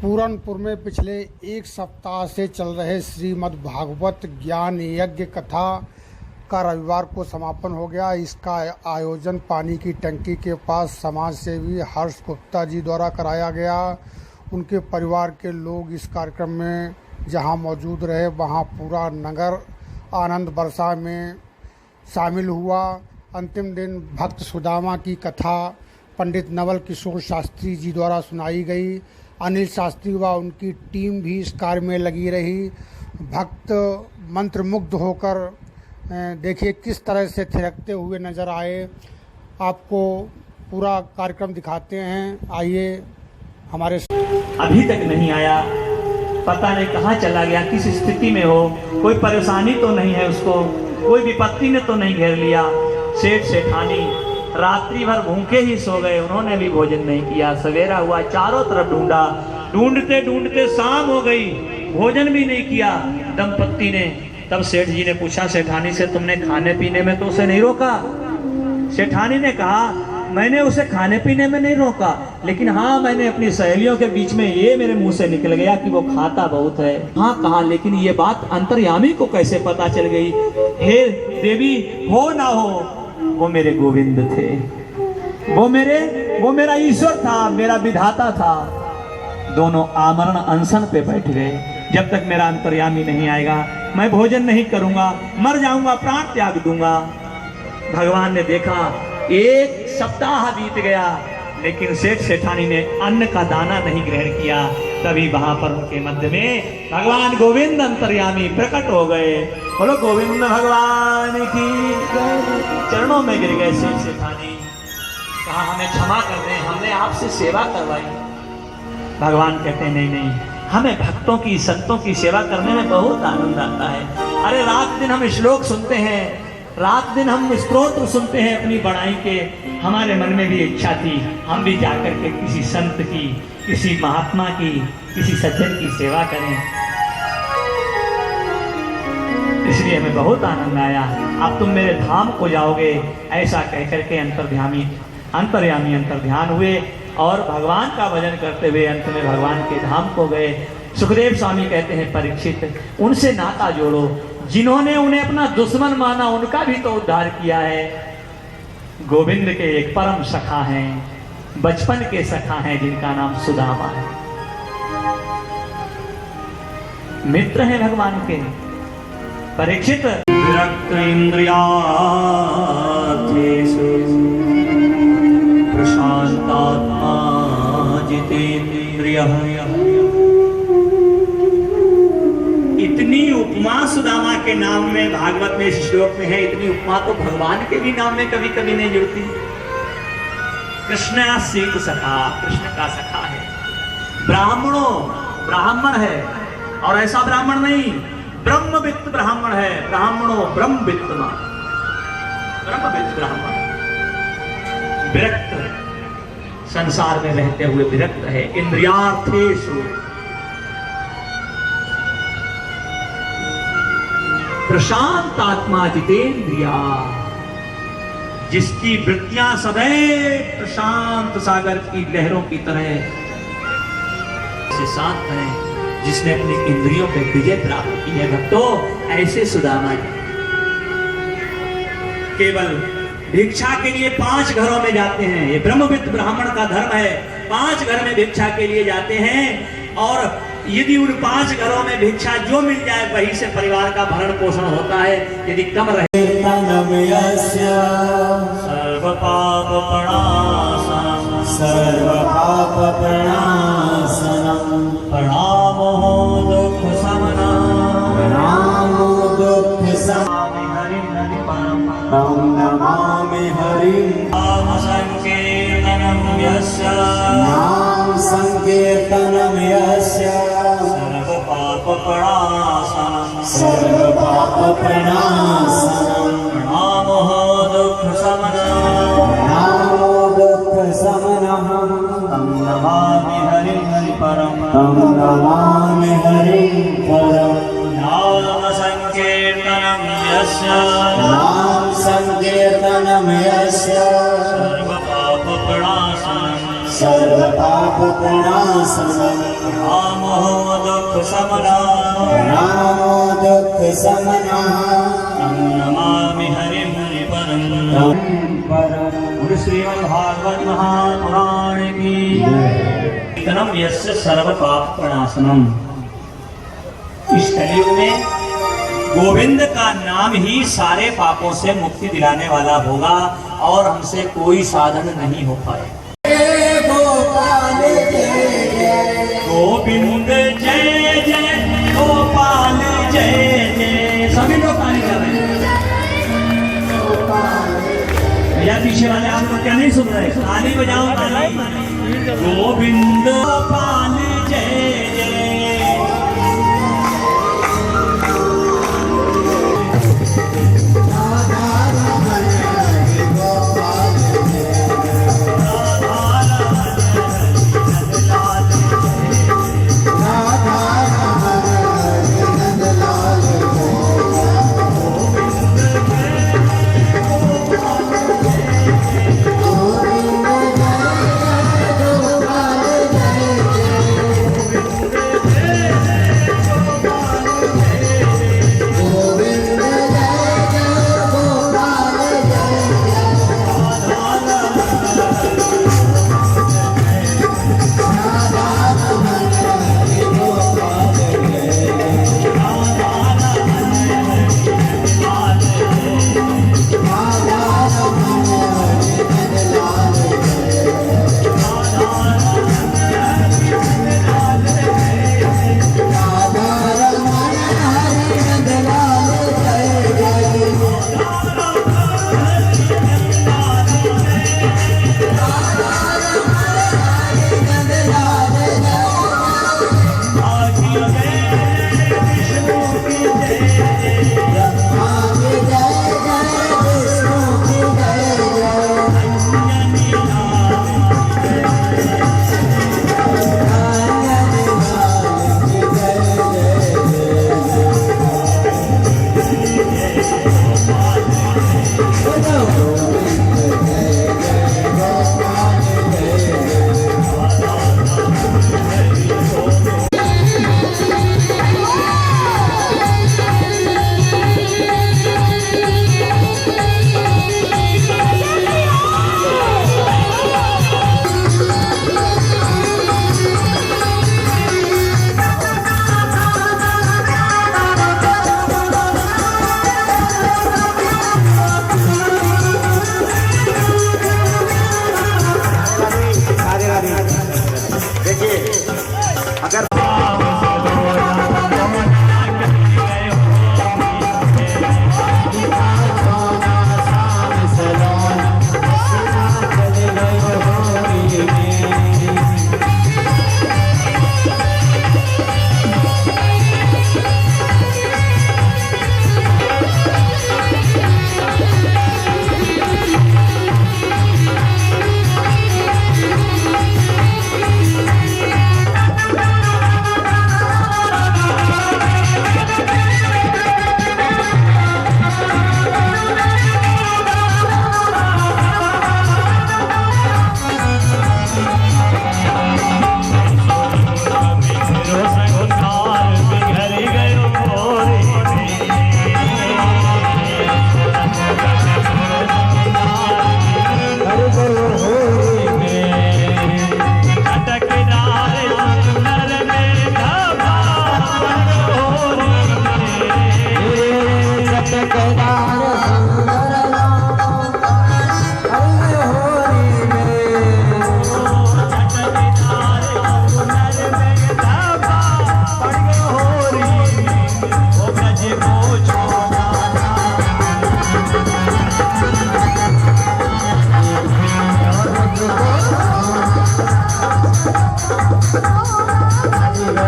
पूरनपुर में पिछले एक सप्ताह से चल रहे श्रीमद् भागवत ज्ञान यज्ञ कथा का रविवार को समापन हो गया। इसका आयोजन पानी की टंकी के पास समाज सेवी हर्ष गुप्ता जी द्वारा कराया गया। उनके परिवार के लोग इस कार्यक्रम में जहां मौजूद रहे वहां पूरा नगर आनंद वर्षा में शामिल हुआ। अंतिम दिन भक्त सुदामा की कथा पंडित नवल किशोर शास्त्री जी द्वारा सुनाई गई। अनिल शास्त्री व उनकी टीम भी इस कार्य में लगी रही। भक्त मंत्रमुग्ध होकर देखिए किस तरह से थिरकते हुए नजर आए। आपको पूरा कार्यक्रम दिखाते हैं, आइए हमारे। अभी तक नहीं आया, पता नहीं कहाँ चला गया, किस स्थिति में हो, कोई परेशानी तो नहीं है उसको, कोई विपत्ति ने तो नहीं घेर लिया। सेठ सेठानी रात्रि भर भूखे ही सो गए, उन्होंने भी भोजन नहीं किया। सवेरा हुआ, चारों तरफ ढूंढा, ढूंढते ढूंढते शाम हो गई, भोजन भी नहीं किया दंपत्ति ने। तब सेठ जी ने पूछा सेठानी से, तुमने खाने पीने में तो उसे नहीं रोका? सेठानी ने कहा, मैंने उसे खाने पीने में नहीं रोका, लेकिन हाँ मैंने अपनी सहेलियों के बीच में ये मेरे मुंह से निकल गया कि वो खाता बहुत है। हाँ कहा, लेकिन ये बात अंतर्यामी को कैसे पता चल गई? हे देवी, हो ना हो, वो मेरे गोविंद थे, वो मेरा ईश्वर था, मेरा विधाता था। दोनों आमरण अनशन पे बैठ गए। जब तक मेरा अंतर्यामी नहीं आएगा मैं भोजन नहीं करूंगा, मर जाऊंगा, प्राण त्याग दूंगा। भगवान ने देखा, एक सप्ताह बीत गया लेकिन सेठ सेठानी ने अन्न का दाना नहीं ग्रहण किया। तभी वहां पर उनके मध्य में भगवान गोविंद अंतर्यामी प्रकट हो गए। बोलो गोविंद भगवान की। चरणों में गिर गए सेठ सेठानी, कहा हमें क्षमा कर दें, हमने आपसे सेवा करवाई। भगवान कहते नहीं नहीं, हमें भक्तों की संतों की सेवा करने में बहुत आनंद आता है। अरे रात दिन हम श्लोक सुनते हैं, रात दिन हम स्तोत्र सुनते हैं अपनी बड़ाई के। हमारे मन में भी इच्छा थी हम भी जाकर के किसी संत की, किसी महात्मा की, किसी सज्जन की सेवा करें, इसलिए हमें बहुत आनंद आया। अब तुम मेरे धाम को जाओगे, ऐसा कहकर के अंतर्यामी अंतर्ध्यान हुए और भगवान का भजन करते हुए अंत में भगवान के धाम को गए। सुखदेव स्वामी कहते हैं, परीक्षित उनसे नाता जोड़ो, जिन्होंने उन्हें अपना दुश्मन माना उनका भी तो उद्धार किया है। गोविंद के एक परम सखा हैं, बचपन के सखा हैं, जिनका नाम सुदामा है। मित्र हैं भगवान के। परीक्षित विरक्त इंद्रियार्थेषु प्रशांतात्मा जितेन्द्रियः। इतनी उपमा सुदामा के नाम में भागवत में इस श्लोक में है, इतनी उपमा तो भगवान के भी नाम में कभी कभी नहीं जुड़ती। कृष्ण सीत सखा, कृष्ण का सखा है। ब्राह्मण है, और ऐसा ब्राह्मण नहीं, ब्रह्मवित्त ब्राह्मण है। ब्राह्मणों ब्रह्मवित्त ब्राह्मण, विरक्त, संसार में रहते हुए विरक्त है। इंद्रियार्थेषु प्रशांत आत्मा जितेन्द्रिया, जिसकी वृत्तियां सदैव प्रशांत सागर की लहरों की तरह से शांत है, जिसने अपनी इंद्रियों पे विजय प्राप्त की है। भक्तों, ऐसे सुदामा केवल भिक्षा के लिए 5 घरों में जाते हैं। ये ब्रह्मवित्त ब्राह्मण का धर्म है, 5 घर में भिक्षा के लिए जाते हैं, और यदि उन 5 घरों में भिक्षा जो मिल जाए वही से परिवार का भरण पोषण होता है। यदि कम रहे सर्व पाप प्रणाशनम प्रणामो दुख शमनम नमामि हरिं नाम संकीर्तनं यस्य सर्व पाप प्रणाशनम प्रणामो दुख शमनम तं नमामि हरिं परम नाम संकीर्तनं यस्य सर्व पाप प्रणाशनम पापप्रणाशनम् नामो दुःख समना नामो दुःखशमनः नमामि हरिं परं तं परम् गुरु श्रीमद्भागवत महापुराण की कीर्तनम यस्य सर्व पाप प्रणाशनम। इस कलयुग में गोविंद का नाम ही सारे पापों से मुक्ति दिलाने वाला होगा और हमसे कोई साधन नहीं हो पाए। गोपाल जय जय गोविंद जय जय गोपाल जय जय। सभी लोग ताली कर रहे हैं भैया, पीछे वाले आप लोग क्या नहीं सुन रहे? ताली बजाओ ताली। गोविंद गोपाल जय जय।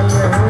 Hare